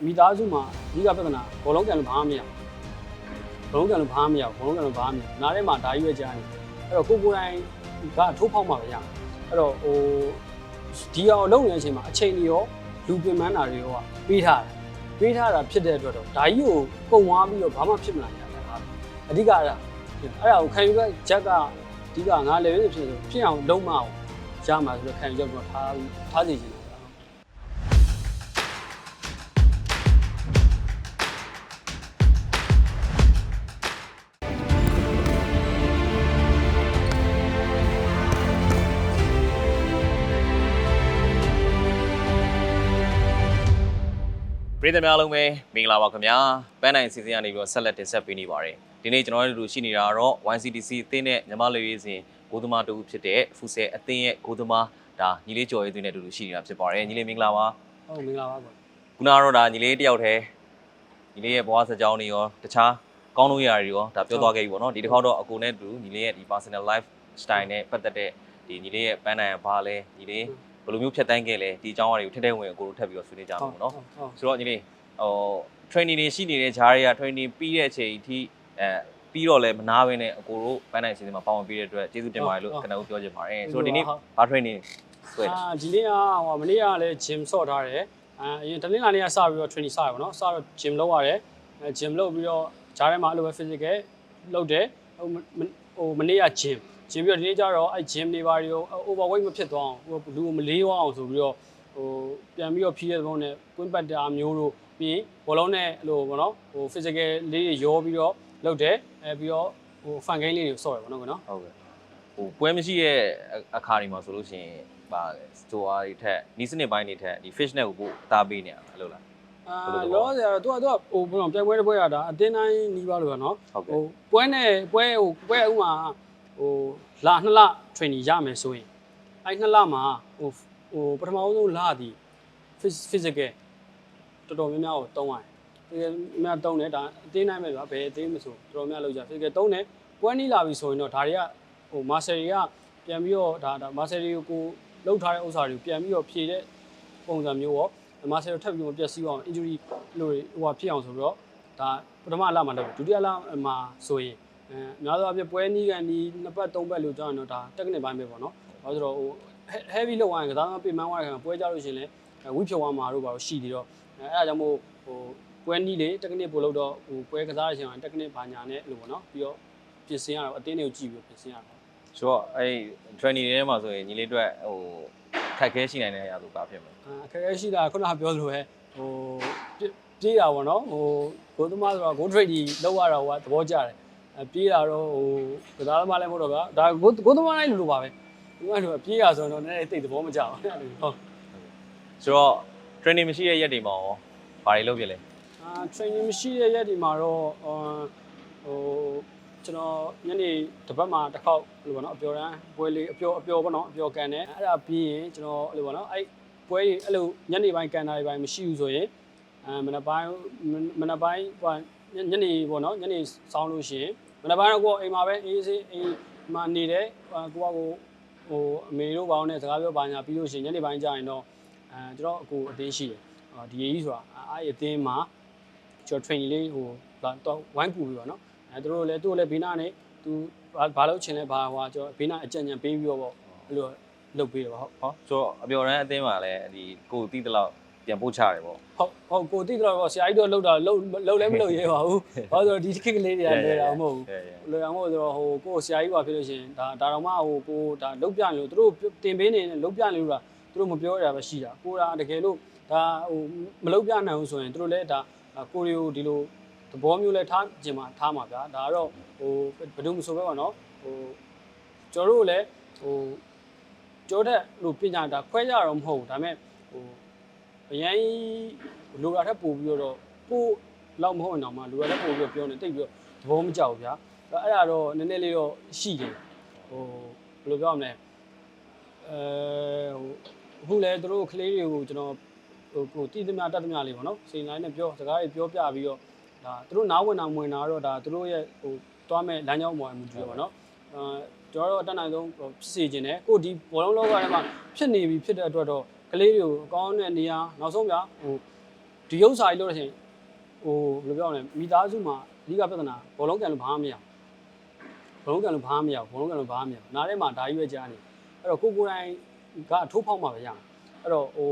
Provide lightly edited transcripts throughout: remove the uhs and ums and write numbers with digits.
မိသားစုမှာအဓိကပြဿနာဘောလုံးကန်လို့ဘာမှမရဘောလုံးကန်လို့ဘာမှမရဘောလုံးကန်လို့ဘာမှမရနားထဲမှာဒါကြီးပဲကြားနေအဲ့တော့ကိုယ်တိုင်ကထိုးဖောက်မှာပဲရအဲ့တော့ဒီအောင်လုပ်နေတဲ့အချိန်မှာအချိန်တွေရောလူပင်ပန်းတာတွေရောပေးထားတာဖြစ်တဲ့အတွက်တော့ဒါကြီးကိုပုံသွားပြီးတော့ဘာမှဖြစ်မလာကြဘူးအဓိကအဲ့ဒါကိုခံယူတဲ့ချက်ကအဓိကငါလည်းဖြစ်အောင်လုံးမအောင်ရမှာဆိုတော့ခံယူချက်တော့ထားစီချင်တယ်ပြည်သူများလုံးပဲမင်္ဂလာပါခင်ဗျာပန်းနိုင်စီစဉ်ရနေပြီးတော့ဆက်လက်တင်ဆက်ပေးနေပါတယ်ဒီနေ့ကျွန်တော်တို့ရှိနေတာတော့ YCDC အသင်းနဲ့ညီမလေးရေးစဉ်ဂိုးသမားတူဖြစ်တဲ့ဖူဆယ်အသင်းရဲ့ဂိုးသမားဒါညီလေးကျော်ရေးသွင်းတဲ့တူရှိနေတာဖြစ်ပါတယ်ညီလေးမင်္ဂလာပါဟုတ်မင်္ဂလာပါကွာခုနကတော့ဒါညီလေးတယောက်တည်းညီလေးရဲ့ဘဝစကြောင်းတွေရောတခြားကောင်းလို့ရာတွေရောဒါပြောသွားခဲ့ပြီပေါ့နော်ဒီတစ်ခေါက်တော့အကိုနဲ့တူညီလေးရဲ့ဒီ personal life style နဲ့ပတ်သက်တဲ့ဒီညီလေးရဲ့ပန်းနိုင်ဘာလဲညီလေးဘယ်လိုမျိုးဖြတ်တန်းခဲ့လဲဒီအကြောင်းအရာတွေကိုထက်ထဲဝင်အကိုတို့ထပ်ပြီးတော့ဆွေးနွေးကြမှာပေါ့နော်ဆိုတော့ညီလေးtraining တွေရှိနေတဲ့ဂျားတွေက training ပြီးတဲ့အချိန်အထိပြီးတော့လည်းမနာဘဲနဲ့အကိုတို့ပန်းနိုင်စီစဉ်မှာပေါဝင်ပြီးတဲ့အတွက်ကျေးဇူးတင်ပါတယ်လို့ကျွန်တော်ပြောချင်ပါတယ်ဆိုတော့ဒီနေ့ဘာ training ဆွဲလဲဒီနေ့ကမနေ့ကလည်း gym ဆော့ထားတယ်အရင်တနင်္လာနေ့ကစပြီးတော့ training စရပါတော့စတော့ gym လုပ်ရတယ်gym လုပ်ပြီးတော့ဂျားထဲမှာအဲ့လိုပဲ physical လုပ်တယ်မနေ့က gym ပြီးတော့ဒီနေ့ကျတော့အဲ့ gym တွေပါတွေကို overweight မဖြစ်သွားအောင်လူကိုမလေးသွားအောင်ဆိုပြီးတော့ပြန်ပြီးတော့ဖြည့်တဲ့ဘုံနဲ့ကွင်းပတ်တာမျိုးတို့ပြီးဘောလုံးနဲ့အဲ့လိုပေါ့နော်physical လေးတွေရောပြီးတော့လုပ်တယ်ပြီးတော့fan game လေးတွေဆော့ရပါတော့ကွနော်ဟုတ်ကဲ့ပွဲမရှိတဲ့အခါတွေမှာဆိုလို့ရှိရင်ပါstore တွေထက်နီးစနစ်ပိုင်းတွေထက်ဒီ fish net ကိုပို့အသားပေးနေရတာအဲ့လိုလားလောဆယ်တော့သူကဘယ်လိုပြိုင်ပွဲတစ်ပွဲရတာအတင်းတိုင်းနီးပါလို့ရနော်ပွဲနဲ့ပွဲဥမာလာ2လ training ရမယ်ဆိုရင်အဲ့2လမှာပထမဆုံးလသည် physical တော်တော်များများကိုတုံးရတယ်။များတုံးတယ်ဒါအတင်းတိုင်းပဲဗျာဘယ်အတင်းမဆိုတော်တော်များလောက်ကြ physical တုံးတယ်ပွဲနီးလာပြီဆိုရင်တော့ဒါတွေကmaster တွေကပြန်ပြီးတော့ဒါ master တွေကိုလှုပ်ထားတဲ့ဥစ္စာတွေကိုပြန်ပြီးတော့ဖြည့်တဲ့ပုံစံမျိုးရော master ထပ်ပြီးမပြည့်စည်အောင် injury လို့ဖြစ်အောင်ဆိုပြီးတော့ဒါပထမလမှာလုပ်တယ်ဒုတိယလမှာဆိုရင်အများသောအားဖြင့်ပွဲနီးကန်ဒီ2ပတ်3ပတ်လို့ကြောင်းတော့ဒါ technical ဘိုင်းပဲပေါ့နော်။ဘာလို့ဆိုတော့heavy လောက်ဝိုင်းကစားသမားပြင်ပန်းသွားတဲ့ခါပွဲကြလို့ရှိရင်လည်းဝိဖြုံသွားမှာတို့ဘာလို့ရှိသေးတော့အဲ့ဒါကြောင့်မို့ပွဲနီးလေ technical ပို့လို့တော့ပွဲကစားတဲ့အချိန်မှာ technical ဘာညာနဲ့လို့ပေါ့နော်ပြီးတော့ပြင်ဆင်ရတော့အတင်းတွေကိုကြည့်ပြီးပြင်ဆင်ရတော့ဆိုတော့အဲ့ training တွေထဲမှာဆိုရင်ညီလေးတို့ခက်ခဲရှိနိုင်တဲ့အရာတို့ကဖြစ်မှာခက်ခဲရှိတာခုနကပြောလို့ပဲပြေးတာပေါ့နော်ဂိုးသမားဆိုတော့ goal trade ကြီးလောက်ရတော့သဘောကျတယ်ပြေးတာတော့ကစားသမားလည်းမဟုတ်တော့ဗျာဒါဂိုးသမားတိုင်းလိုပါပဲဒီကလိုပြေးရဆိုတော့နည်းနည်းသိသဘောမကျဘူးဟုတ်ဆိုတော့ training မရှိတဲ့ရက်တွေမှာရောဘာတွေလုပ်ပြလဲtraining မရှိတဲ့ရက်တွေမှာတော့ကျွန်တော်ညနေတစ်ပတ်မှာတစ်ခေါက်လို့ပေါ့နော်အပျော်တန်းပွဲလေးအပျော်ပေါ့နော်အပျော်ကန်တယ်အဲ့ဒါပြီးရင်ကျွန်တော်လို့ပေါ့နော်အဲ့ပွဲကြီးအဲ့လိုညနေပိုင်းကန်တာတွေပိုင်းမရှိဘူးဆိုရင်မနက်ပိုင်းညနေပေါ့နော်ညနေစောင်းလို့ရှိရင်မနက်ပိုင်းတော့ကိုအိမ်မှာပဲအေးစေးအိမ်မှာနေတယ်ကိုအမေတို့ဘာလို့နဲ့စကားပြောပါညာပြီးလို့ရှိရင်ညနေပိုင်းကျရင်တော့ကျွန်တော်အကူအတင်းရှိတယ်ဒီရေးကြီးဆိုတာအဲ့အတင်းမှာကျွန်တော် training လေးတော့ဝိုင်းပူပြီးတော့နော်သူတို့လည်းဘေးနားနဲ့သူဘာလုပ်ချင်လဲဘာကျွန်တော်ဘေးနားအကြံဉာဏ်ပေးပြီးတော့ပေါ့အဲ့လိုလုပ်ပေးတယ်ပေါ့ဟုတ်ဆိုတော့အပျော်တန်းအတင်းမှာလည်းဒီကိုတီးတလောက်ပြန်ပို့ချတယ်ပေါ့ဟုတ်ကိုတီးတလောက်ပေါ့ဆရာကြီးတို့လှုပ်တာလှုပ်လည်းမလှုပ်ရဲပါဘူးဘာလို့ဆိုတော့ဒီခက်ကလေးတွေကလွယ်တာမဟုတ်ဘူးလွယ်အောင်မို့ဆိုတော့ကိုဆရာကြီးကဖြစ်လို့ရှိရင်ဒါတော့မှကိုဒါလုတ်ပြနေလို့သူတို့တင်ပေးနေလုတ်ပြနေလို့လားသူတို့မပြောရတာပဲရှိတာကိုဒါတကယ်လို့ဒါမလုတ်ပြနိုင်ဘူးဆိုရင်သူတို့လည်းဒါကိုရီကိုဒီလိုသဘောမျိုးလဲထားကျင်မှာထားမှာဗျာဒါကတော့ဘယ်သူမှမဆိုပဲပေါ့နော်ကျွန်တော်တို့လည်းကျောတဲ့လို့ပညာဒါခွဲကြတော့မဟုတ်ဘူးဒါပေမဲ့အရင်လိုတာထက်ပို့ပြီးတော့ပို့လောက်မဟုတ်ရင်တော့မှလိုတာထက်ပို့ပြီးတော့ပြောနေတိတ်ပြီးတော့သဘောမကျဘူးဗျာအဲ့ဒါတော့နည်းနည်းလေးတော့ရှိတယ်ဘယ်လိုပြောရမလဲအခုလဲသူတို့ကလေးတွေကိုကျွန်တော်ကိုတည်သမျှတတ်သမျှလေးပေါ့နော်စိန်တိုင်းနဲ့ပြောစကားတွေပြောပြပြီးတော့ဒါသူတို့နားဝင်တာမဝင်တာတော့ဒါသူတို့ရဲ့တွားမဲ့လမ်းကြောင်းပေါ်မှာမူတည်ပါတော့ကျွန်တော်တို့အတတ်နိုင်ဆုံးဖြစ်စေခြင်းနဲ့ကိုဒီဘောလုံးလောကထဲမှာဖြစ်နေပြီဖြစ်တဲ့အတွက်တော့ကလေးတွေကိုအကောင်းတဲ့နေရာနောက်ဆုံးပြ ဒီဥစ္စာကြီးလို့ရှိရင်ဟိုဘယ်လိုပြောမလဲမိသားစုမှာအဓိကပြဿနာဘောလုံးကန်လို့ဘာမှမရဘောလုံးကန်လို့ဘာမှမရဘောလုံးကန်လို့ဘာမှမရနားထဲမှာဓာကြီးပဲကြားနေအဲ့တော့ကိုတိုင်းကအထိုးဖောက်မှာပဲရမယ်အဲ့တော့ဟို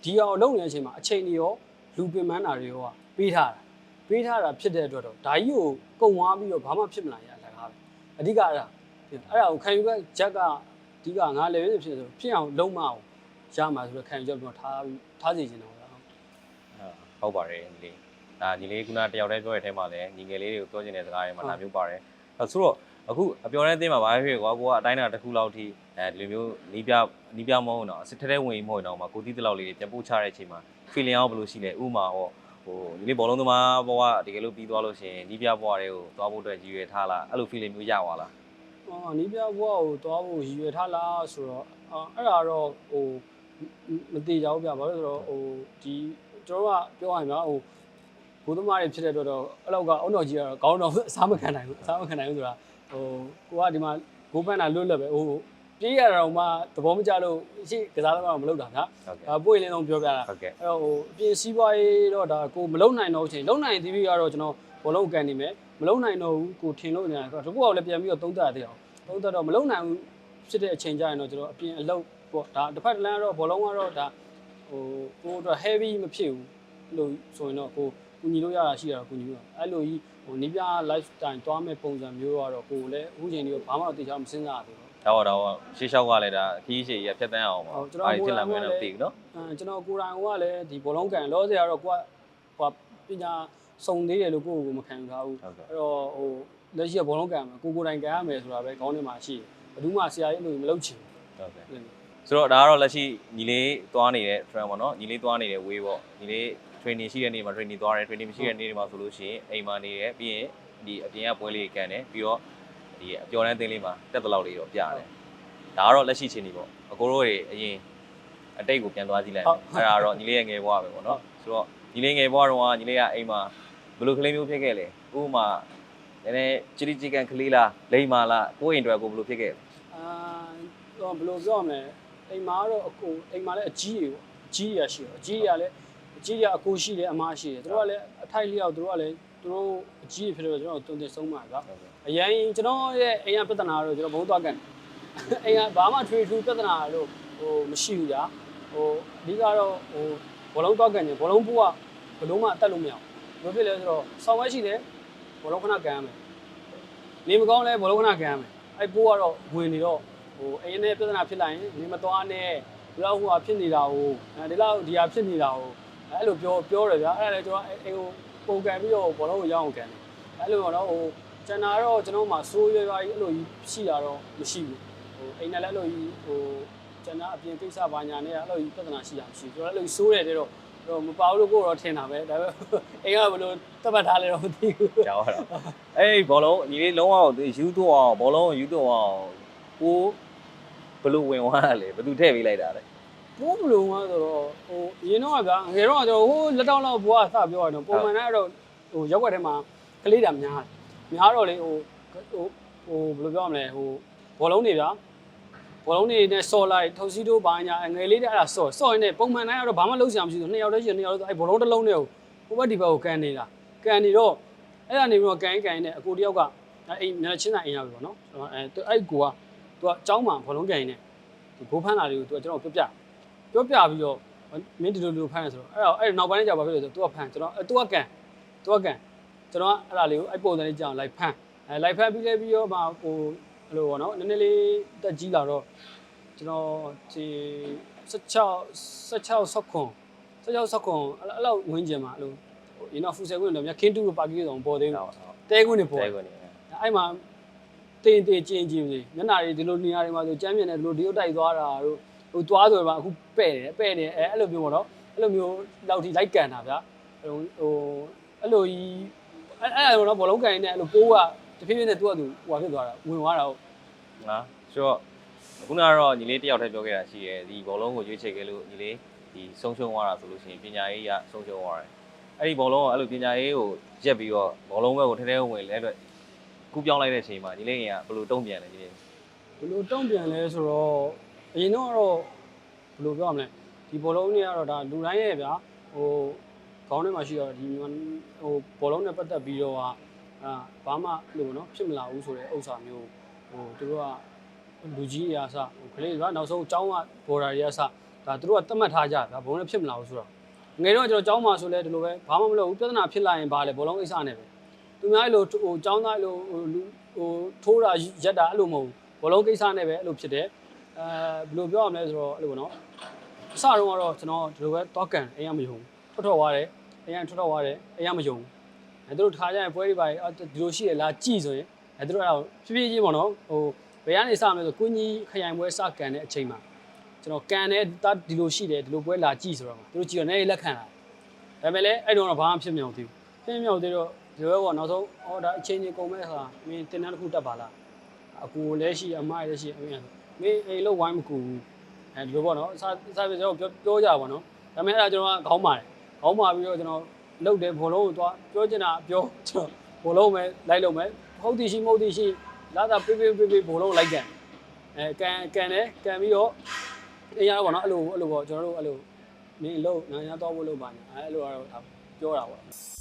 ဒီအောင်လုံနေတဲ့အချိန်မှာအချိန်တွေရောလူပင်ပန်းတာတွေရောပေးထားတာဖြစ်တဲ့အတွက်တော့ဓာကြီးကိုကုံသွားပြီးတော့ဘာမှဖြစ်မလာရအလကားပဲအဓိကအဲ့ဒါကိုခံယူပဲဂျက်ကအဓိကငါလည်းဖြစ်ဆိုဖြစ်အောင်လုံးမအောင်ရမှာဆိုတော့ခံယူချက်ပြီးတော့ထားစီခြင်းတော့ဟုတ်ပါတယ်ညီလေးဒါညီလေးခုနတယောက်တည်းပြောတဲ့အထဲမှာလည်းညီငယ်လေးတွေကိုပြောချင်တဲ့စကားတွေမှာဒါမျိုးပါတယ်ဆိုတော့အခုအပြောတဲ့အသင်းမှာဘာဖြစ်ကွာကိုကအတိုင်းအတာတစ်ခုလောက်ထိဒီလိုမျိုးနီးပြမဟုတ်တော့စစ်ထဲဝင်မဟုတ်တော့မှာကိုတီးတလောက်လေးပြန်ပို့ချတဲ့အချိန်မှာ feeling အောင်ဘယ်လိုရှိလဲဥမာဟောဟိုညီလေးဘောလုံးသမားဘဝတကယ်လို့ပြီးသွားလို့ရှိရင်နီးပြဘဝတွေကိုသွားဖို့အတွက်ရည်ရွယ်ထားလားအဲ့လို feeling မျိုးရသွားလားနီးပြဘဝကိုသွားဖို့ရည်ရွယ်ထားလားဆိုတော့အဲ့ဒါတော့ဟိုမသိကြဘူးဗျဘာလို့ဆိုတော့ဟိုဒီကျွန်တော်ကပြောရရင်ဗျာဟိုဘုသမားတွေဖြစ်တဲ့အတွက်တော့အဲ့လောက်ကအောက်တော်ကြီးကတော့ခေါင်းတော်အစားမခံနိုင်ဘူးဆိုတာဟိုကိုကဒီမှာဂိုးဖန်တာလွတ်လပ်ပဲဟိုပြေးရတာတော့မှသဘောမကျလို့ရှိကစားသမားကမလုပ်တာဗျာပွင့်လင်းဆုံးပြောပြတာအဲ့တော့ဟိုအပြင်စီးပွားရေးတော့ဒါကိုမလုံနိုင်တော့ချင်းလုံနိုင်သေးပြီကတော့ကျွန်တော်ဘောလုံးကန်နေမယ်မလုံနိုင်တော့ဘူးကိုထင်လို့နေတာတကူကလည်းပြန်ပြီးတော့သုံးသပ်ရသေးအောင်သုံးသပ်တော့မလုံနိုင်ဘူးဖြစ်တဲ့အချိန်ကျရင်တော့ကျွန်တော်အပြင်အလုပ်ပေါ့ဒါတစ်ဖက်တစ်လမ်းကတော့ဘောလုံးကတော့ဒါဟိုကိုတော့ heavy မဖြစ်ဘူးလို့ဆိုရင်တော့ကိုကူညီလို့ရတာရှိတာကူညီလို့အဲ့လိုကြီးဟိုနီးပြ lifestyle တွားမဲ့ပုံစံမျိုးကတော့ကိုလည်းအခုချိန်ကြီးဘာမှတော့တေချာမစဉ်းစားရသေးဘူးတော့ရှေ့လျှောက်ကလည်းဒါခီးရှည်ရဖြတ်တန်းအောင်ပါဘာဖြစ်လာမလဲတော့သိဘူးနော်ကျွန်တော်ကိုယ်တိုင်ကလည်းဒီဘောလုံးကန်လောဆရာတော့ကိုကဟိုပညာစုံသေးတယ်လို့ကိုမခံယူထားဘူးအဲ့တော့ဟိုလက်ရှိကဘောလုံးကန်မှာကိုယ်တိုင်ကန်ရမယ်ဆိုတာပဲခေါင်းထဲမှာရှိတယ်ဘယ်သူမှဆရာကြီးလို့မလုပ်ချင်ဟုတ်ကဲ့ဆိုတော့ဒါကတော့လက်ရှိညီလေးသွားနေတဲ့ trend ပေါ့နော်ညီလေးသွားနေတဲ့ way ပေါ့ညီလေး training ရှိတဲ့နေ့မှာ training သွားတယ် training မရှိတဲ့နေ့တွေမှာဆိုလို့ရှိရင်အိမ်မှာနေတယ်ပြီးရင်ဒီအပြင်ကပွဲလေးကန်တယ်ပြီးတော့ဒီအပျော်တန်းသင်းလေးမှာတက်တလောက်လေးတော့ပြရတယ်ဒါကတော့လက်ရှိချင်းနေပေါ့အကိုတို့တွေအရင်အတိတ်ကိုပြန်သွားကြည့်လိုက်အဲ့ဒါတော့ညီလေးရဲ့ငယ်ဘဝပဲပေါ့နော်ဆိုတော့ညီလေးငယ်ဘဝတော့ညီလေးကအိမ်မှာဘယ်လိုကလေးမျိုးဖြစ်ခဲ့လဲဥပမာနည်းနည်းချီချီကန်ကလေးလားလိမ္မာလားကိုယ့်အိမ်တွေကိုဘယ်လိုဖြစ်ခဲ့လဲတော့ဘယ်လိုပြောမလဲအိမ်မှာတော့အကိုအိမ်မှာလည်းအကြီးတွေပေါ့အကြီးရရှိတော့အကြီးရလည်းအကြီးရအကိုရှိတယ်အမရှိတယ်သူတို့ကလည်းအထိုက်လျောက်သူတို့ကလည်းသူတို့အကြီးဖြစ်တော့ကျွန်တော်တုံတင်ဆုံးမှာကအရင်ကျွန်တော်ရဲ့အိမ်ကပြဿနာတော့ကျွန်တော်ဘုံသွားကန်အိမ်ကဘာမှထွေထူးပြဿနာတော့ဟိုမရှိဘူးကြာဟိုအဓိကတော့ဟိုဘောလုံးသွားကန်နေဘောလုံးပူကဘလုံးမှအတက်လို့မရဘူးဘယ်ဖြစ်လဲဆိုတော့ဆောင်းဝဲရှိတယ်ဘောလုံးခဏကန်ရမယ်နေမကောင်းလဲဘောလုံးခဏကန်ရမယ်အဲ့ပူကတော့ဝင်နေတော့ဟိုအိမ်နဲ့ပြဿနာဖြစ်လာရင်နေမသွားနဲ့ဒီလောက်ဟိုဟာဖြစ်နေတာဟိုဒီလောက်ဒီဟာဖြစ်နေတာဟိုအဲ့လိုပြောတယ်ဗျာအဲ့ဒါလည်းကျွန်တော်အိမ်ကိုပုံကန်ပြီးတော့ဘောလုံးကိုရအောင်ကန်တယ်အဲ့လိုတော့ဟိုကျန်တာတော့ကျွန်တော်မှစိုးရွားကြီးအဲ့လိုကြီးရှိတာတော့မရှိဘူးဟိုအိမ်နဲ့လည်းအဲ့လိုကြီးဟိုကျန်တာအပြင်ကိစ္စဘာညာနဲ့အဲ့လိုကြီးပြဿနာရှိတာမရှိဘူးကျွန်တော်အဲ့လိုကြီးစိုးတယ်တဲ့တော့မပါဘူးလို့ကိုတော့ထင်တာပဲဒါပေမဲ့အိမ်ကဘယ်လိုတတ်မှတ်ထားလဲတော့မသိဘူးကြောက်တော့အေးဘောလုံးညီလေးလုံးအောင်ယူတော့အောင်ဘောလုံးကိုယူတော့အောင်ကိုဘယ်လိုဝင်သွားတာလဲဘယ်သူထည့်ပေးလိုက်တာလဲကိုဘယ်လိုမှဆိုတော့ဟိုအရင်တော့ကဗျာငယ်တော့ကျွန်တော်ဟိုလက်တောင်းလောက်ဘွားစပြောရတော့ပုံမှန်နဲ့တော့ဟိုရောက်ွက်ထဲမှာကလေးတာများတော့လေဟိုဘယ်လိုပြောရမလဲဟိုဘောလုံးတွေဗျာဘောလုံးတွေနဲ့ဆော့လိုက်ထုတ်စီတိုးပါညာငယ်လေးတဲ့အဲ့ဒါဆော့ရင်လည်းပုံမှန်တိုင်းကတော့ဘာမှလုပ်စရာမရှိဘူးနှစ်ယောက်တည်းရှိနှစ်ယောက်တည်းအဲ့ဘောလုံးတစ်လုံးနဲ့ဟိုဘက်ဒီဘက်ကိုကန်နေတာကန်နေတော့အဲ့ဒါနေပြီးတော့ကန်နေအကိုတယောက်ကအဲ့မျက်ချင်းစာအိမ်ရောက်ပြီပေါ့နော်အဲ့ကိုကသူကအเจ้าမှာဘောလုံးကန်နေဒီဘိုးဖန်းလာလေးကိုသူကကျွန်တော်ပြောပြပြီးတော့မင်းဒီလိုဖန်းနေဆိုတော့အဲ့နောက်ပိုင်းကျဘာဖြစ်လဲဆိုတော့သူကဖန်းကျွန်တော်သူကကန်ကျွန်တော်ကအဲ့ဒါလေးကိုအဲ့ပုံစံလေးကြောင်လိုက်ဖန်းလိုက်ဖန်းပြီးလဲပြီးတော့မှဟိုအဲ့လိုပေါ့နော်နည်းနည်းလေးတက်ကြီးလာတော့ကျွန်တော်ဒီ16ခွန်အဲ့လောက်ဝင်းကျင်မှာအဲ့လိုဟိုရင်တော့ဖူဆယ်ခွန်းတော့မြခင်းတူပါကီးဆောင်ပေါ်သေးဘူးတဲခွန်းနေပေါ်အဲ့မှာတင်ကျင်းလေမျက်နှာတွေဒီလိုနေရာတွေမှာဆိုကျမ်းမြင်တယ်ဒီလိုဒီုတ်တိုက်သွားတာတို့ဟိုသွားဆိုတော့အခုပဲ့တယ်အဲ့လိုမျိုးပေါ့နော်အဲ့လိုမျိုးလောက်ထိလိုက်ကန်တာဗျာဟိုအဲ့လိုကြီးအဲ့လိုတော့ဘောလုံးကန်နေအဲ့လိုပိုးကတဖြည်းဖြည်းနဲ့သူ့အတူဟိုဖြစ်သွားတာဝင်သွားတာဟုတ်ငါဆိုတော့ခုနကတော့ညီလေးတယောက်တည်းပြောခဲ့တာရှိတယ်ဒီဘောလုံးကိုရွေးချယ်ခဲ့လို့ညီလေးဒီဆုံးရှုံးသွားတာဆိုလို့ရှိရင်ပညာရေးရဆုံးရှုံးသွားတယ်အဲ့ဒီဘောလုံးကအဲ့လိုပညာရေးကိုရက်ပြီးတော့ဘောလုံးဘက်ကိုထဲဝင်လဲအတွက်ကူးပြောင်းလိုက်တဲ့အချိန်မှာညီလေးကဘယ်လိုတုံ့ပြန်လဲညီလေးဘယ်လိုတုံ့ပြန်လဲဆိုတော့အရင်တော့ဘယ်လိုပြောရမလဲဒီဘောလုံးတွေကတော့ဒါလူတိုင်းရဲ့ဗျာ ခေါင်းထဲမှာရှိတော့ဒီဘောလုံးနဲ့ပတ်သက်ပြီးတော့ဘာမှလို့နော်ဖြစ်မလာဘူးဆိုတဲ့ဥစ္စာမျိုးသူတို့ကလူကြီးတွေအစကလေးကနောက်ဆုံးအကြောင်းကဘော်ဒါတွေအစဒါသူတို့ကသတ်မှတ်ထားကြဗျာဘောလုံးနဲ့ဖြစ်မလာဘူးဆိုတော့ငယ်တော့ကျွန်တော်အကြောင်းမှာဆိုလဲဒီလိုပဲဘာမှမလုပ်ဘူးပြဿနာဖြစ်လာရင်ဘာလဲဘောလုံးကိစ္စနဲ့ပဲသူများလိုအကြောင်းသားလိုထိုးတာရက်တာအဲ့လိုမဟုတ်ဘူးဘောလုံးကိစ္စနဲ့ပဲအဲ့လိုဖြစ်တယ်ဘယ်လိုပြောရမလဲဆိုတော့အဲ့လိုပေါ့နော်အစတုန်းကတော့ကျွန်တော်ဒီလိုပဲတောက်ကန်အိမ်ရမယုံထွက်သွားတယ်အိမ်ရထွက်သွားတယ်အိမ်ရမယုံသူတို့ထားကြရင်ပွဲတွေပါဒီလိုရှိရလားကြည်ဆိုရင်သူတို့အဲ့ဖြည်းဖြည်းချင်းပေါ့နော်ဘယ်ကနေစမလဲဆိုကိုကြီးခရိုင်ပွဲစကန်တဲ့အချိန်မှာကျွန်တော်ကန်တဲ့ဒီလိုရှိတယ်ဒီလိုပွဲလာကြည့်ဆိုတော့သူတို့ကြည့်တော့နေလက်ခံလာဒါပေမဲ့လည်းအဲ့တော့ဘာမှဖြစ်မအောင်သေးဘူးဖြစ်မအောင်သေးတော့ဒီလိုပဲနောက်ဆုံးဒါအချိန်ကြီးကုန်မဲ့ဟာမင်းတင်တန်းတစ်ခုတက်ပါလားအကူလည်းရှိအမလည်းရှိအမေမင်းအိမ်လို့ဝိုင်းမကူဘူးဒီလိုပေါ့နော်စားပြကျွန်တော်ပြောကြပါနော်ဒါပေမဲ့အဲ့ဒါကျွန်တော်ကခေါင်းပါတယ်ခေါင်းပါပြီးတော့ကျွန်တော်လုတ်တယ်ဘောလုံးကိုသွားပြောချင်တာပြောကျွန်တော်ဘောလုံးပဲလိုက်လို့မယ်ဟုတ်သည်ရှိမဟုတ်သည်ရှိလာတာပေးဘောလုံးလိုက်ကန်ကန်တယ်ကန်ပြီးတော့အရင်ကတော့ပေါ့နော်အဲ့လိုပေါ့ကျွန်တော်တို့အဲ့လိုမင်းလို့နားရတော့ဖို့လို့ပါညာအဲ့လိုကတော့ပြောတာပေါ့